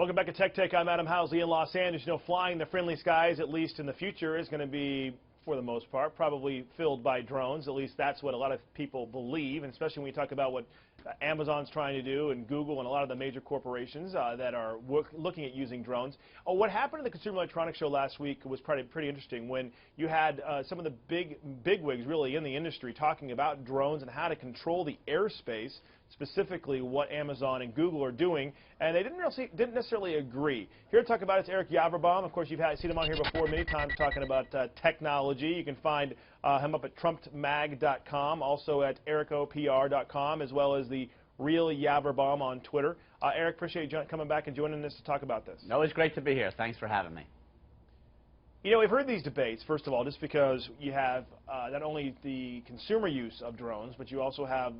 Welcome back to Tech Tech. I'm Adam Housley in Los Angeles. You know, flying the friendly skies, at least in the future, is going to be, for the most part, probably filled by drones. At least that's what a lot of people believe, and especially when we talk about what Amazon's trying to do and Google and a lot of the major corporations that are looking at using drones. What happened at the Consumer Electronics Show last week was pretty interesting when you had some of the bigwigs really in the industry talking about drones and how to control the airspace, specifically what Amazon and Google are doing, and they didn't necessarily agree. Here to talk about it is Eric Yaverbaum. Of course, you've seen him on here before many times talking about technology. You can find him up at trumpedmag.com, also at erichopr.com, as well as the Real Yaverbaum on Twitter. Eric, appreciate you coming back and joining us to talk about this. No, it's great to be here. Thanks for having me. You know, we've heard these debates, first of all, just because you have not only the consumer use of drones, but you also have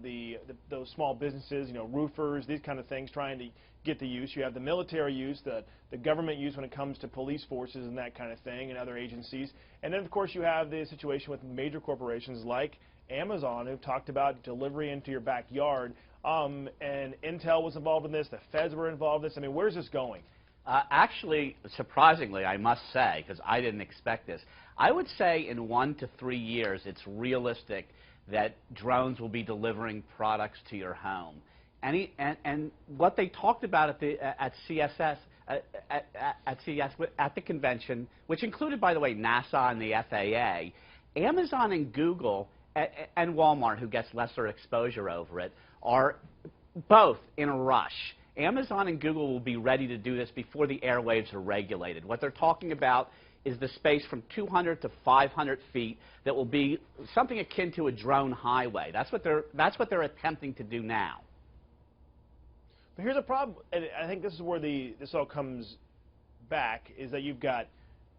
those small businesses, you know, roofers, these kind of things, trying to get the use. You have the military use, the government use when it comes to police forces and that kind of thing, and other agencies. And then, of course, you have the situation with major corporations like Amazon, who've talked about delivery into your backyard. And Intel was involved in this. The feds were involved in this. I mean, where's this going? Actually, surprisingly, I must say, because I didn't expect this, I would say in 1 to 3 years it's realistic that drones will be delivering products to your home. And what they talked about at CES, at the convention, which included, by the way, NASA and the FAA, Amazon and Google and Walmart, who gets lesser exposure over it, are both in a rush. Amazon and Google will be ready to do this before the airwaves are regulated. What they're talking about is the space from 200 to 500 feet that will be something akin to a drone highway. That's what they're attempting to do now. But here's a problem, and I think this is where this all comes back, is that you've got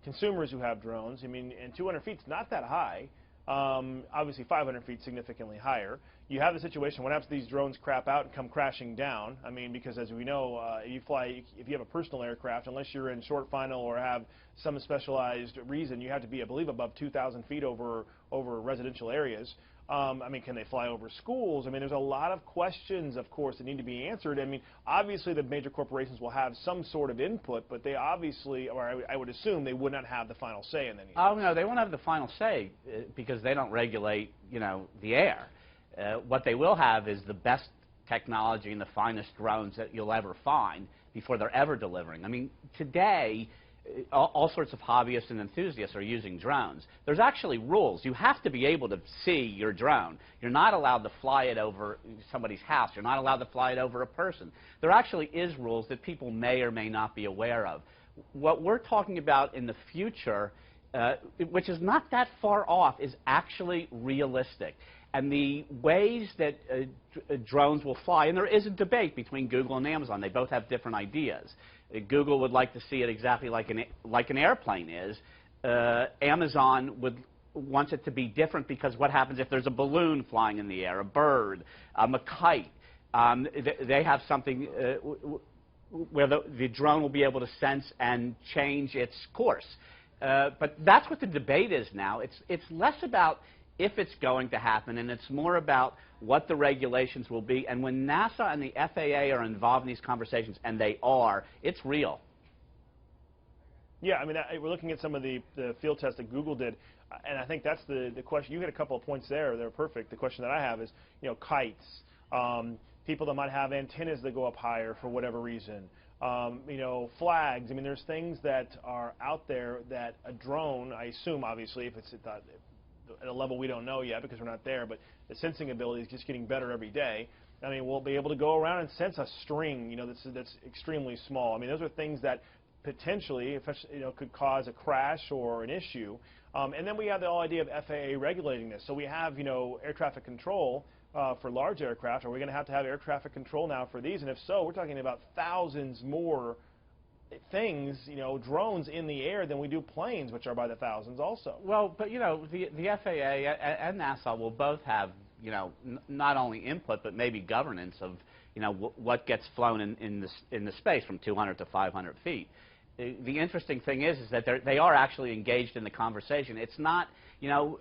consumers who have drones. I mean, and 200 feet is not that high. Obviously 500 feet significantly higher. You have the situation, what happens if these drones crap out and come crashing down? I mean, because as we know, if you have a personal aircraft, unless you're in short final or have some specialized reason, you have to be, I believe, above 2,000 feet over residential areas. I mean, can they fly over schools? I mean, there's a lot of questions, of course, that need to be answered. I mean, obviously the major corporations will have some sort of input, but they obviously, or I would assume, they would not have the final say in any of this. Oh, no, they won't have the final say because they don't regulate, you know, the air. What they will have is the best technology and the finest drones that you'll ever find before they're ever delivering. I mean, today, all sorts of hobbyists and enthusiasts are using drones. There's actually rules. You have to be able to see your drone. You're not allowed to fly it over somebody's house. You're not allowed to fly it over a person. There actually is rules that people may or may not be aware of. What we're talking about in the future, which is not that far off, is actually realistic. And the ways that drones will fly, and there is a debate between Google and Amazon. They both have different ideas. Google would like to see it exactly like an airplane is. Amazon wants it to be different because what happens if there's a balloon flying in the air, a bird, a kite? They have something where the drone will be able to sense and change its course. But that's what the debate is now. It's less about if it's going to happen, and it's more about what the regulations will be. And when NASA and the FAA are involved in these conversations, and they are, it's real. Yeah, I mean, we're looking at some of the field tests that Google did, and I think that's the question. You hit a couple of points there. They're perfect. The question that I have is, you know, kites, people that might have antennas that go up higher for whatever reason, you know, flags. I mean, there's things that are out there that a drone, I assume, obviously, if it's at a level we don't know yet because we're not there, but the sensing ability is just getting better every day. I mean, we'll be able to go around and sense a string, you know, that's extremely small. I mean, those are things that potentially, you know, could cause a crash or an issue. And then we have the whole idea of FAA regulating this. So we have, you know, air traffic control for large aircraft. Are we going to have air traffic control now for these? And if so, we're talking about thousands more things, you know, drones in the air than we do planes, which are by the thousands also. Well, but, you know, the FAA and NASA will both have, you know, not only input but maybe governance of, you know, what gets flown in the space from 200 to 500 feet. The interesting thing is that they are actually engaged in the conversation. It's not You know,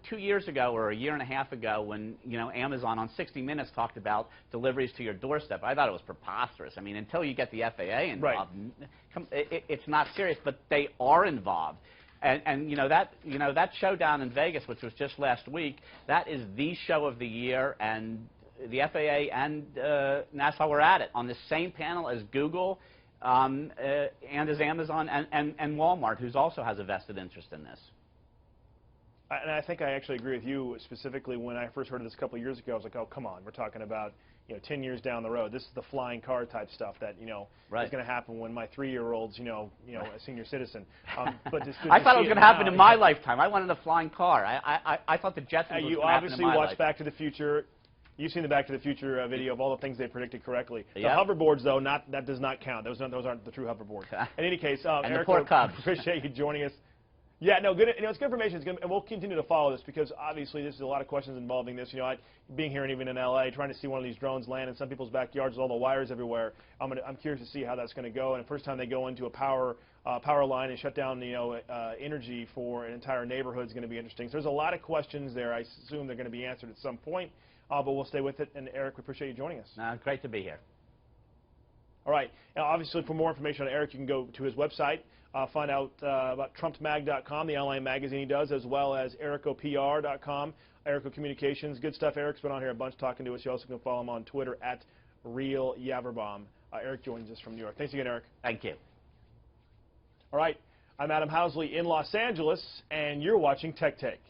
2 years ago or a year and a half ago, when Amazon on 60 Minutes talked about deliveries to your doorstep, I thought it was preposterous. I mean, until you get the FAA involved, it's not serious. But they are involved. And that show down in Vegas, which was just last week, that is the show of the year, and the FAA and NASA were at it on the same panel as Google and as Amazon and Walmart, who also has a vested interest in this. And I think I actually agree with you specifically. When I first heard of this a couple of years ago, I was like, oh, come on, we're talking about 10 years down the road. This is the flying car type stuff that is going to happen when my 3-year-old's a senior citizen. But I thought it was going to happen in my lifetime. I wanted a flying car. I thought the Jetsons was going to happen in my You obviously watched lifetime. Back to the Future. You've seen the Back to the Future video of all the things they predicted correctly. The Yep. hoverboards, though, that does not count. Those aren't the true hoverboards. In any case, and Ericho, the poor Cubs. appreciate you joining us. Yeah, no, good. It's good information. It's good, and we'll continue to follow this because obviously there's a lot of questions involving this. Being here and even in LA, trying to see one of these drones land in some people's backyards with all the wires everywhere. I'm curious to see how that's going to go. And the first time they go into a power line and shut down energy for an entire neighborhood is going to be interesting. So there's a lot of questions there. I assume they're going to be answered at some point, but we'll stay with it. And Eric, we appreciate you joining us. Great to be here. All right. Now, obviously, for more information on Eric, you can go to his website, find out about TrumpsMag.com, the online magazine he does, as well as ErichoPR.com, Ericho Communications. Good stuff. Eric's been on here a bunch talking to us. You also can follow him on Twitter at RealYaverbaum. Eric joins us from New York. Thanks again, Eric. Thank you. All right. I'm Adam Housley in Los Angeles, and you're watching Tech Take.